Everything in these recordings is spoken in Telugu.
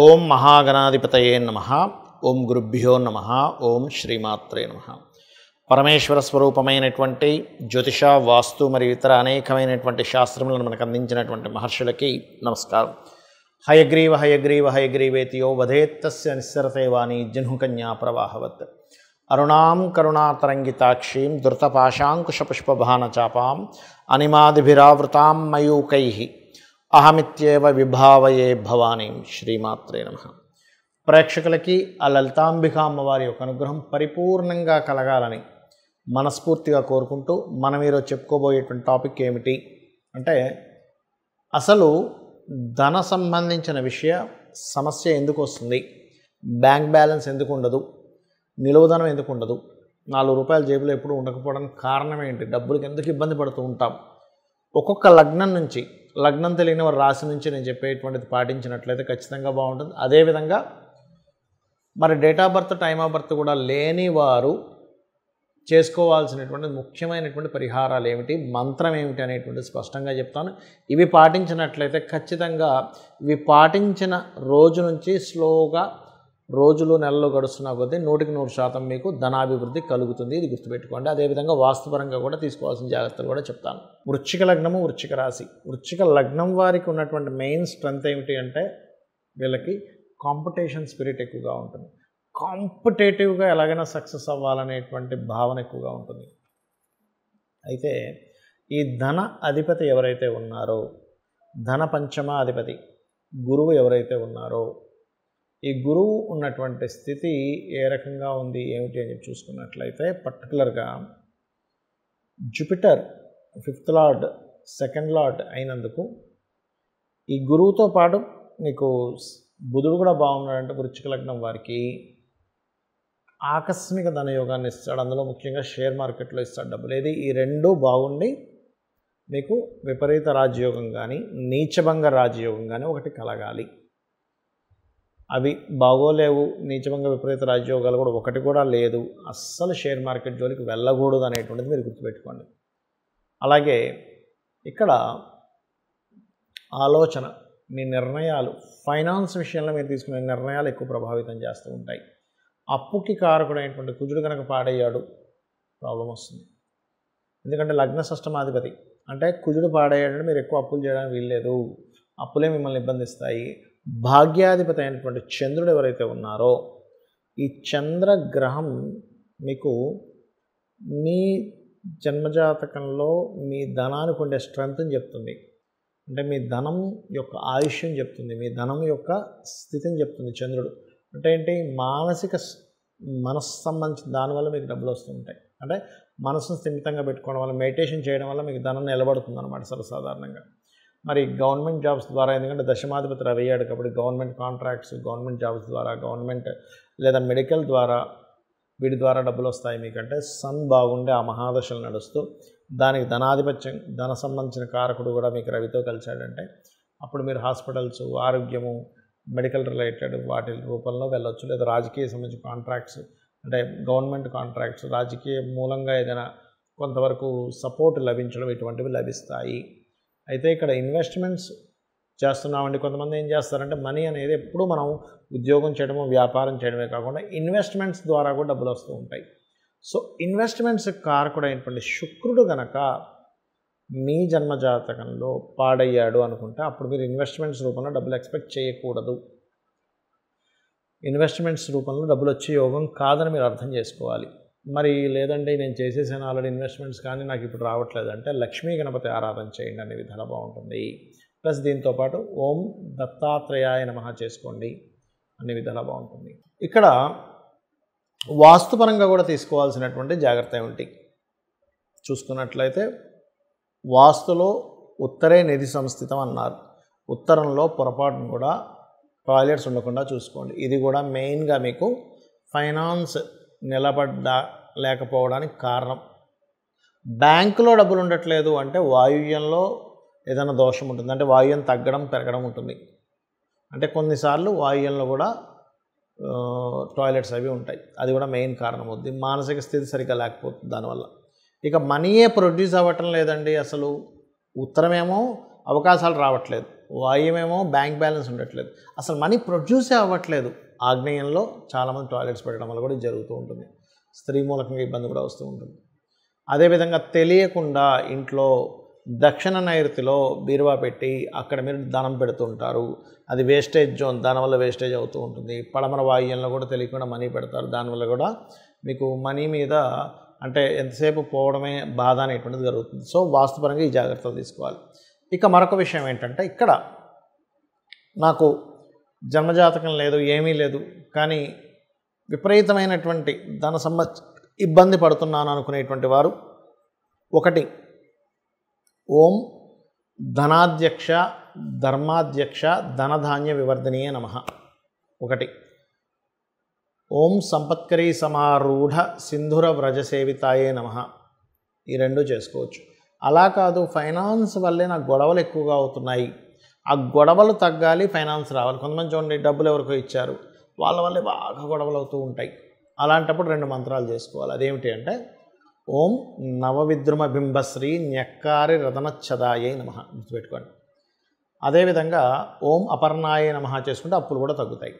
ఓం మహాగణాధిపతయే నమః. ఓం గురుభ్యో నమః. ఓం శ్రీమాత్రే నమః. పరమేశ్వర స్వరూపమైనటువంటి జ్యోతిష, వాస్తు మరియు ఇతర అనేకమైనటువంటి శాస్త్రములను మనకు అందించినటువంటి మహర్షులకి నమస్కారం. హయగ్రీవ హయగ్రీవ హయగ్రీవేతియో వధేత్తస్య నిస్సరతే వాణి జహ్నుకన్యా ప్రవాహవత్. అరుణాం కరుణాతరంగితాక్షీం ధృతపాశాంకుశపుష్పభానచాపాం అనిమాదిభిరావృతాం మయూకైః అహమిత్యేవ విభావయే భవానీం. శ్రీమాత్రే నమః. ప్రేక్షకులకి ఆ లలితాంబిక అమ్మవారి యొక్క అనుగ్రహం పరిపూర్ణంగా కలగాలని మనస్ఫూర్తిగా కోరుకుంటూ మనం ఈరోజు చెప్పుకోబోయేటువంటి టాపిక్ ఏమిటి అంటే, అసలు ధన సంబంధించిన సమస్య ఎందుకు వస్తుంది, బ్యాంక్ బ్యాలెన్స్ ఎందుకు ఉండదు, నిలువధనం ఎందుకు ఉండదు, 4 రూపాయల జేబులో ఎప్పుడు ఉండకపోవడానికి కారణం ఏంటి, డబ్బులకి ఎందుకు ఇబ్బంది పడుతూ ఉంటాం, ఒక్కొక్క లగ్నం నుంచి, లగ్నం తెలియని వారి రాశి నుంచి నేను చెప్పేటువంటిది పాటించినట్లయితే ఖచ్చితంగా బాగుంటుంది. అదేవిధంగా మరి date of birth, time of birth కూడా లేని వారు చేసుకోవాల్సినటువంటి ముఖ్యమైనటువంటి పరిహారాలు ఏమిటి, మంత్రం ఏమిటి అనేటువంటిది స్పష్టంగా చెప్తాను. ఇవి పాటించినట్లయితే ఖచ్చితంగా ఇవి పాటించిన రోజు నుంచి స్లోగా రోజులు నెలలు గడుస్తున్నా కొద్దీ 100% మీకు ధనాభివృద్ధి కలుగుతుంది. ఇది గుర్తుపెట్టుకోండి. అదేవిధంగా వాస్తుపరంగా కూడా తీసుకోవాల్సిన జాగ్రత్తలు కూడా చెప్తాను. వృశ్చిక లగ్నము, వృశ్చిక రాశి. వృశ్చిక లగ్నం వారికి ఉన్నటువంటి మెయిన్ స్ట్రెంత్ ఏమిటి అంటే, వీళ్ళకి కాంపిటీషన్ స్పిరిట్ ఎక్కువగా ఉంటుంది. కాంపిటేటివ్గా ఎలాగైనా సక్సెస్ అవ్వాలనేటువంటి భావన ఎక్కువగా ఉంటుంది. అయితే ఈ ధన అధిపతి ఎవరైతే ఉన్నారో, ధన పంచమ అధిపతి గురువు ఎవరైతే ఉన్నారో, ఈ గురువు ఉన్నటువంటి స్థితి ఏ రకంగా ఉంది ఏమిటి అని చూసుకున్నట్లయితే, పర్టికులర్గా Jupiter 5th lord 2nd lord అయినందుకు ఈ గురువుతో పాటు మీకు బుధుడు కూడా బాగున్నాడంటే వృశ్చిక లగ్నం వారికి ఆకస్మిక ధనయోగాన్ని ఇస్తాడు. అందులో ముఖ్యంగా షేర్ మార్కెట్లో ఇస్తాడు డబ్బులు. ఏది ఈ రెండూ బాగుండి మీకు విపరీత రాజయోగం కానీ నీచభంగ రాజయోగం కానీ ఒకటి కలగాలి. అవి బాగోలేవు. నీచభంగ విపరీత రాజయోగాలు కూడా ఒకటి కూడా లేదు. అస్సలు షేర్ మార్కెట్ జోలికి వెళ్ళకూడదు అనేటువంటిది మీరు గుర్తుపెట్టుకోండి. అలాగే ఇక్కడ ఆలోచన, మీ నిర్ణయాలు, ఫైనాన్స్ విషయంలో మీరు తీసుకునే నిర్ణయాలు ఎక్కువ ప్రభావితం చేస్తూ ఉంటాయి. అప్పుకి కారకుడైనటువంటి కుజుడు కనుక పాడయ్యాడు, ప్రాబ్లం వస్తుంది. ఎందుకంటే లగ్న షష్టమాధిపతి అంటే కుజుడు పాడయ్యాడంటే మీరు ఎక్కువ అప్పులు చేయడానికి వీల్లేదు. అప్పులే మిమ్మల్ని ఇబ్బందిస్తాయి. భాగ్యాధిపతి అయినటువంటి చంద్రుడు ఎవరైతే ఉన్నారో, ఈ చంద్రగ్రహం మీకు మీ జన్మజాతకంలో మీ ధనానికి ఉండే స్ట్రెంగ్త్ని చెప్తుంది. అంటే మీ ధనం యొక్క ఆయుష్యం చెప్తుంది, మీ ధనం యొక్క స్థితిని చెప్తుంది చంద్రుడు. అంటే ఏంటి, మనస్సు సంబంధించిన దానివల్ల మీకు డబ్బులు వస్తూ ఉంటాయి. అంటే మనసును స్థిమితంగా పెట్టుకోవడం వల్ల, మెడిటేషన్ చేయడం వల్ల మీకు ధనం నిలబడుతుంది అనమాట సర్వసాధారణంగా. మరి గవర్నమెంట్ జాబ్స్ ద్వారా, ఎందుకంటే దశమాధిపతి రవి అయ్యాడు కాబట్టి గవర్నమెంట్ కాంట్రాక్ట్స్, గవర్నమెంట్ జాబ్స్ ద్వారా, గవర్నమెంట్ లేదా మెడికల్ ద్వారా, వీటి ద్వారా డబ్బులు వస్తాయి మీకంటే. సన్ బాగుండే ఆ మహాదశలు నడుస్తూ దానికి ధనాధిపత్యం, ధన సంబంధించిన కారకుడు కూడా మీకు రవితో కలిశాడంటే అప్పుడు మీరు హాస్పిటల్స్, ఆరోగ్యము, మెడికల్ రిలేటెడ్ వాటి రూపంలో వెళ్ళొచ్చు. లేదా రాజకీయ సంబంధించిన కాంట్రాక్ట్స్, అంటే గవర్నమెంట్ కాంట్రాక్ట్స్, రాజకీయ మూలంగా ఏదైనా కొంతవరకు సపోర్ట్ లభించడం, ఇటువంటివి లభిస్తాయి. అయితే ఇక్కడ ఇన్వెస్ట్మెంట్స్ చేస్తున్నామండి. కొంతమంది ఏం చేస్తారంటే, మనీ అనేది ఎప్పుడూ మనం ఉద్యోగం చేయడము, వ్యాపారం చేయడమే కాకుండా ఇన్వెస్ట్మెంట్స్ ద్వారా కూడా డబ్బులు వస్తూ ఉంటాయి. సో ఇన్వెస్ట్మెంట్స్ కారకుడైనటువంటి శుక్రుడు గనక మీ జన్మజాతకంలో పాడయ్యాడు అనుకుంటే అప్పుడు మీరు ఇన్వెస్ట్మెంట్స్ రూపంలో డబ్బులు ఎక్స్పెక్ట్ చేయకూడదు. ఇన్వెస్ట్మెంట్స్ రూపంలో డబ్బులు వచ్చే యోగం కాదని మీరు అర్థం చేసుకోవాలి. మరి లేదంటే నేను చేసేసాను ఆల్రెడీ ఇన్వెస్ట్మెంట్స్ కానీ నాకు ఇప్పుడు రావట్లేదు అంటే లక్ష్మీ గణపతి ఆరాధన చేయండి, అనే విధాలు బాగుంటుంది. ప్లస్ దీంతోపాటు ఓం దత్తాత్రేయాయ నమః చేసుకోండి, అనే విధాలు బాగుంటుంది. ఇక్కడ వాస్తుపరంగా కూడా తీసుకోవాల్సినటువంటి జాగ్రత్త ఏమిటి చూసుకున్నట్లయితే, వాస్తులో ఉత్తరే నిధి సంస్థితం అన్నారు. ఉత్తరంలో పొరపాటును కూడా టాయిలెట్స్ ఉండకుండా చూసుకోండి. ఇది కూడా మెయిన్గా మీకు ఫైనాన్స్ లేకపోవడానికి కారణం. బ్యాంకులో డబ్బులు ఉండట్లేదు అంటే వాయువ్యంలో ఏదైనా దోషం ఉంటుంది. అంటే వాయువ్యం తగ్గడం పెరగడం ఉంటుంది. అంటే కొన్నిసార్లు వాయువ్యంలో కూడా టాయిలెట్స్ అవి ఉంటాయి. అది కూడా మెయిన్ కారణం అవుతుంది. మానసిక స్థితి సరిగ్గా లేకపోతుంది దానివల్ల. ఇక మనీయే ప్రొడ్యూస్ అవ్వటం లేదండి. అసలు ఉత్తరమేమో అవకాశాలు రావట్లేదు, వాయువేమో బ్యాంక్ బ్యాలెన్స్ ఉండట్లేదు, అసలు మనీ ప్రొడ్యూసే అవ్వట్లేదు. ఆగ్నేయంలో చాలామంది టాయిలెట్స్ పెట్టడం వల్ల కూడా జరుగుతూ ఉంటుంది. స్త్రీ మూలకంగా ఇబ్బంది కూడా వస్తూ ఉంటుంది. అదేవిధంగా తెలియకుండా ఇంట్లో దక్షిణ నైరుతిలో బీరువా పెట్టి అక్కడ మీరు ధనం పెడుతుంటారు. అది వేస్టేజ్ జోన్, దానివల్ల వేస్టేజ్ అవుతూ ఉంటుంది. పడమర వాయువ్యంలో కూడా తెలియకుండా మనీ పెడతారు, దానివల్ల కూడా మీకు మనీ మీద అంటే ఎంతసేపు పోవడమే బాధ అనేటువంటిది జరుగుతుంది. సో వాస్తుపరంగా ఈ జాగ్రత్తలు తీసుకోవాలి. ఇక మరొక విషయం ఏంటంటే, ఇక్కడ నాకు జన్మజాతకం లేదు, ఏమీ లేదు, కానీ విపరీతమైనటువంటి ధన ఇబ్బంది పడుతున్నాను అనుకునేటువంటి వారు, ఒకటి ఓం ధనాధ్యక్ష ధర్మాధ్యక్ష ధనధాన్య వివర్ధనీయ నమః, ఒకటి ఓం సంపత్కరీ సమారూఢ సింధుర వ్రజసేవితాయే నమః, ఈ రెండు చేసుకోవచ్చు. అలా కాదు, ఫైనాన్స్ వల్లే నాకు గొడవలు ఎక్కువగా అవుతున్నాయి, ఆ గొడవలు తగ్గాలి, ఫైనాన్స్ రావాలి. కొంతమంది చూడండి, డబ్బులు ఎవరికో ఇచ్చారు, వాళ్ళ వల్లే బాగా గొడవలు అవుతూ ఉంటాయి. అలాంటప్పుడు 2 మంత్రాలు చేసుకోవాలి. అదేమిటి అంటే, ఓం నవవిద్రుమ బింబశ్రీ న్యక్కారి రతనచ్చదాయే నమః, గుర్తుపెట్టుకోండి. అదేవిధంగా ఓం అపర్ణాయే నమః చేసుకుంటే అప్పులు కూడా తగ్గుతాయి.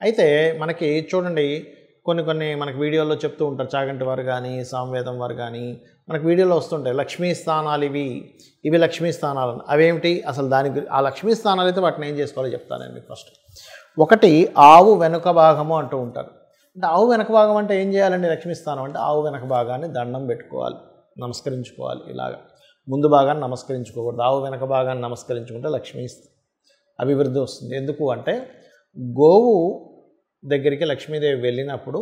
అయితే మనకి చూడండి, కొన్ని మనకి వీడియోలో చెప్తూ ఉంటారు, చాగంటి వారు కానీ సామవేదం వారు కానీ మనకు వీడియోలో వస్తుంటాయి, లక్ష్మీ స్థానాలు ఇవి లక్ష్మీ స్థానాలు. అవేమిటి అసలు? ఆ లక్ష్మీ స్థానాలు అయితే వాటిని ఏం చేసుకోవాలో చెప్తాను నేను మీకు. ఫస్ట్ ఒకటి ఆవు వెనుక భాగము అంటూ ఉంటారు. అంటే ఆవు వెనక భాగం అంటే ఏం చేయాలండి? లక్ష్మీ స్థానం అంటే ఆవు వెనక భాగాన్ని దండం పెట్టుకోవాలి, నమస్కరించుకోవాలి. ఇలాగా ముందు భాగాన్ని నమస్కరించుకోకూడదు, ఆవు వెనక భాగాన్ని నమస్కరించుకుంటే లక్ష్మీ అభివృద్ధి వస్తుంది. ఎందుకు అంటే, గోవు దగ్గరికి లక్ష్మీదేవి వెళ్ళినప్పుడు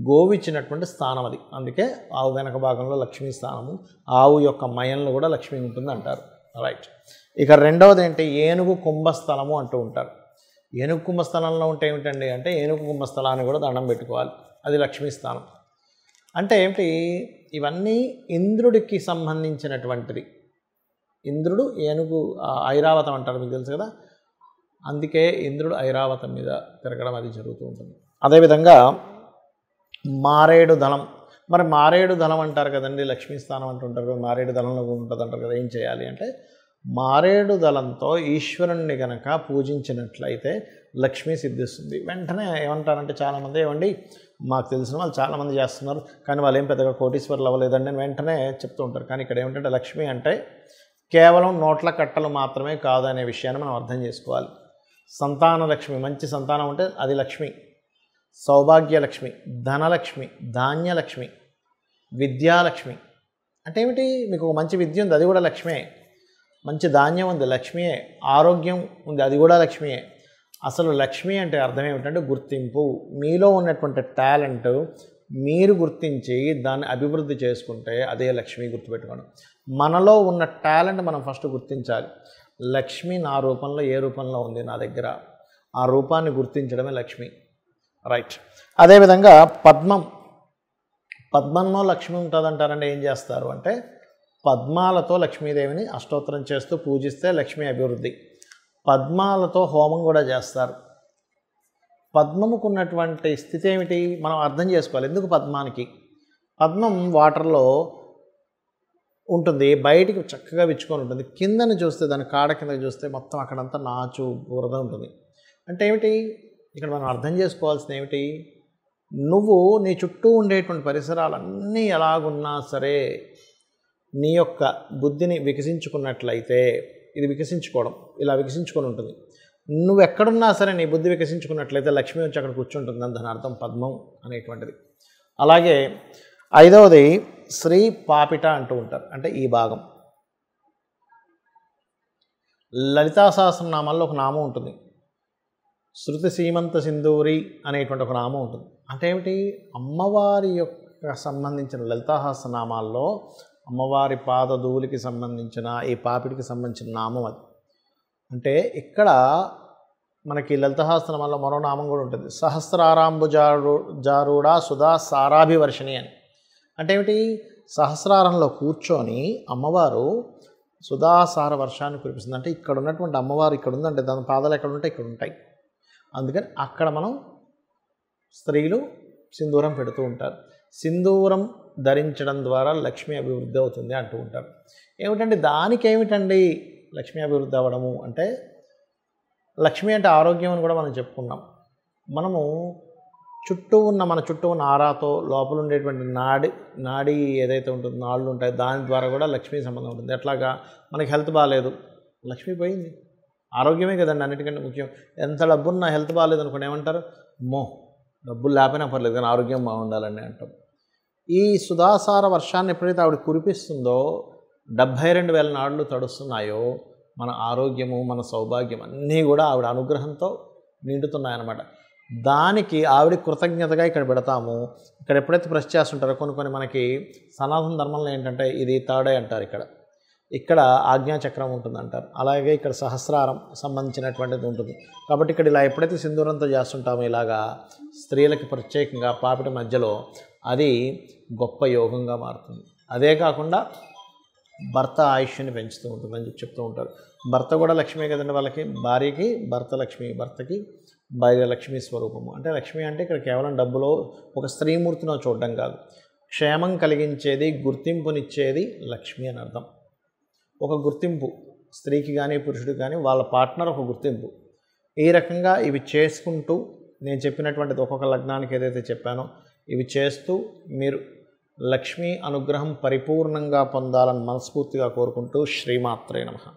గోవు ఇచ్చినటువంటి స్థానం అది, అందుకే ఆవు వెనక భాగంలో లక్ష్మీ స్థానము, ఆవు యొక్క మయంలో కూడా లక్ష్మి ఉంటుంది అంటారు. రైట్. ఇక రెండవది ఏంటి? ఏనుగు కుంభస్థలము అంటూ ఉంటారు. ఏనుగు కుంభస్థలంలో ఉంటే ఏమిటండి అంటే, ఏనుగు కుంభస్థలాన్ని కూడా దండం పెట్టుకోవాలి, అది లక్ష్మీ స్థానం. అంటే ఏమిటి? ఇవన్నీ ఇంద్రుడికి సంబంధించినటువంటిది. ఇంద్రుడు ఏనుగు ఐరావతం అంటారు, మీకు తెలుసు కదా, అందుకే ఇంద్రుడు ఐరావతం మీద తిరగడం అది జరుగుతూ ఉంటుంది. అదేవిధంగా మారేడు దళం, మరి మారేడు దళం అంటారు కదండి, లక్ష్మీ స్థానం అంటుంటారు కదా, మారేడు దళంలో ఉంటుంది అంటారు కదా. ఏం చేయాలి అంటే, మారేడు దళంతో ఈశ్వరుణ్ణి కనుక పూజించినట్లయితే లక్ష్మీ సిద్ధిస్తుంది. వెంటనే ఏమంటారంటే చాలామంది, ఏమండి మాకు తెలిసిన వాళ్ళు చాలామంది చేస్తున్నారు, కానీ వాళ్ళు ఏం పెద్దగా కోటీశ్వరులు అవ్వలేదండి అని వెంటనే చెప్తూ ఉంటారు. కానీ ఇక్కడ ఏమిటంటే, లక్ష్మి అంటే కేవలం నోట్ల కట్టలు మాత్రమే కాదు అనే విషయాన్ని మనం అర్థం చేసుకోవాలి. సంతాన లక్ష్మి, మంచి సంతానం ఉంటే అది లక్ష్మి, సౌభాగ్యలక్ష్మి, ధనలక్ష్మి, ధాన్యలక్ష్మి, విద్యాలక్ష్మి. అంటే ఏమిటి? మీకు ఒక మంచి విద్య ఉంది, అది కూడా లక్ష్మే. మంచి ధాన్యం ఉంది, లక్ష్మియే. ఆరోగ్యం ఉంది, అది కూడా లక్ష్మియే. అసలు లక్ష్మి అంటే అర్థం ఏమిటంటే గుర్తింపు. మీలో ఉన్నటువంటి టాలెంట్ మీరు గుర్తించి దాన్ని అభివృద్ధి చేసుకుంటే అదే లక్ష్మి. గుర్తుపెట్టుకోండి, మనలో ఉన్న టాలెంట్ మనం ఫస్ట్ గుర్తించాలి. లక్ష్మి నా రూపంలో ఏ రూపంలో ఉంది నా దగ్గర, ఆ రూపాన్ని గుర్తించడమే లక్ష్మి. రైట్. అదేవిధంగా పద్మంలో లక్ష్మి ఉంటుందంటారంటే ఏం చేస్తారు అంటే, పద్మాలతో లక్ష్మీదేవిని అష్టోత్తరం చేస్తూ పూజిస్తే లక్ష్మీ అభివృద్ధి. పద్మాలతో హోమం కూడా చేస్తారు. పద్మముకు ఉన్నటువంటి స్థితి ఏమిటి మనం అర్థం చేసుకోవాలి. ఎందుకు పద్మానికి? పద్మం వాటర్లో ఉంటుంది, బయటికి చక్కగా విచ్చుకొని ఉంటుంది. కిందని చూస్తే, దాని కాడ కింద చూస్తే మొత్తం అక్కడంతా నాచు బురద ఉంటుంది. అంటే ఏమిటి? ఇక్కడ మనం అర్థం చేసుకోవాల్సింది ఏమిటి? నువ్వు నీ చుట్టూ ఉండేటువంటి పరిసరాలన్నీ ఎలాగున్నా సరే నీ యొక్క బుద్ధిని వికసించుకున్నట్లయితే, ఇది వికసించుకోవడం ఇలా వికసించుకొని ఉంటుంది. నువ్వు ఎక్కడున్నా సరే నీ బుద్ధి వికసించుకున్నట్లయితే లక్ష్మి వచ్చి అక్కడ కూర్చుంటుంది అని దాని అర్థం పద్మం అనేటువంటిది. అలాగే ఐదవది శ్రీ పాపిట అంటూ ఉంటారు. అంటే ఈ భాగం లలితా సహస్రనామాల్లో ఒక నామం ఉంటుంది, శృతి సీమంత సింధూరి అనేటువంటి ఒక నామం ఉంటుంది. అంటే ఏమిటి? అమ్మవారి యొక్క సంబంధించిన లలితా సహస్రనామాల్లో అమ్మవారి పాదధూలికి సంబంధించిన ఈ పాపిటికి సంబంధించిన నామం అది. అంటే ఇక్కడ మనకి లలితా సహస్రనామాల్లో మరో నామం కూడా ఉంటుంది, సహస్రారాంబుజారూఢ సుధా సారాభివర్షిణి అని. అంటే ఏమిటి? సహస్రారంలో కూర్చొని అమ్మవారు సుధాసార వర్షాన్ని కురిపిస్తుంది. అంటే ఇక్కడ ఉన్నటువంటి అమ్మవారు ఇక్కడ ఉందంటే దాని పాదాలు ఎక్కడ ఉంటాయి? ఇక్కడ ఉంటాయి. అందుకని అక్కడ మనం స్త్రీలు సింధూరం పెడుతూ ఉంటారు. సింధూరం ధరించడం ద్వారా లక్ష్మీ అభివృద్ధి అవుతుంది అంటూ ఉంటారు. ఏమిటండి దానికి? ఏమిటండి లక్ష్మీ అభివృద్ధి అవ్వడము అంటే, లక్ష్మి అంటే ఆరోగ్యం అని కూడా మనం చెప్పుకున్నాం. మనము మన చుట్టూ ఉన్న ఆరాతో లోపల ఉండేటువంటి నాడి ఏదైతే ఉంటుందో నాళ్ళు ఉంటాయి, దాని ద్వారా కూడా లక్ష్మీ సంబంధం ఉంటుంది. ఎట్లాగా మనకి హెల్త్ బాగాలేదు, లక్ష్మి పోయింది. ఆరోగ్యమే కదండి అన్నిటికంటే ముఖ్యం. ఎంత డబ్బున్నా హెల్త్ బాగాలేదు అనుకోండి ఏమంటారు, డబ్బులు లేకపోయినా పర్లేదు కానీ ఆరోగ్యం బాగుండాలని అంటాం. ఈ సుధాసార వర్షాన్ని ఎప్పుడైతే ఆవిడ కురిపిస్తుందో 72,000 నాడులు తడుస్తున్నాయో మన ఆరోగ్యము, మన సౌభాగ్యం అన్నీ కూడా ఆవిడ అనుగ్రహంతో నిండుతున్నాయన్నమాట. దానికి ఆవిడ కృతజ్ఞతగా ఇక్కడ పెడతాము. ఇక్కడ ఎప్పుడైతే ప్రెస్ చేస్తుంటారో కొన్ని మనకి సనాతన ధర్మంలో ఏంటంటే ఇది తాడే అంటారు, ఇక్కడ ఆజ్ఞాచక్రం ఉంటుందంటారు. అలాగే ఇక్కడ సహస్రారం సంబంధించినటువంటిది ఉంటుంది. కాబట్టి ఇక్కడ ఇలా ఎప్పుడైతే సింధూరంతో చేస్తుంటామో ఇలాగా స్త్రీలకి ప్రత్యేకంగా పాపిట మధ్యలో అది గొప్ప యోగంగా మారుతుంది. అదే కాకుండా భర్త ఆయుష్ని పెంచుతూ ఉంటుందని చెప్తూ ఉంటారు. భర్త కూడా లక్ష్మీ కదండి, వాళ్ళకి భార్యకి భర్త లక్ష్మి, భర్తకి భార్య లక్ష్మీ స్వరూపము. అంటే లక్ష్మి అంటే ఇక్కడ కేవలం డబ్బులో ఒక స్త్రీమూర్తిలో చూడడం కాదు, క్షేమం కలిగించేది, గుర్తింపునిచ్చేది లక్ష్మి అని అర్థం. ఒక గుర్తింపు స్త్రీకి కానీ పురుషుడికి కానీ వాళ్ళ పార్ట్నర్ ఒక గుర్తింపు. ఈ రకంగా ఇవి చేసుకుంటూ నేను చెప్పినటువంటిది ఒక్కొక్క లగ్నానికి ఏదైతే చెప్పానో ఇవి చేస్తూ మీరు లక్ష్మీ అనుగ్రహం పరిపూర్ణంగా పొందాలని మనస్ఫూర్తిగా కోరుకుంటూ శ్రీమాత్రే నమః.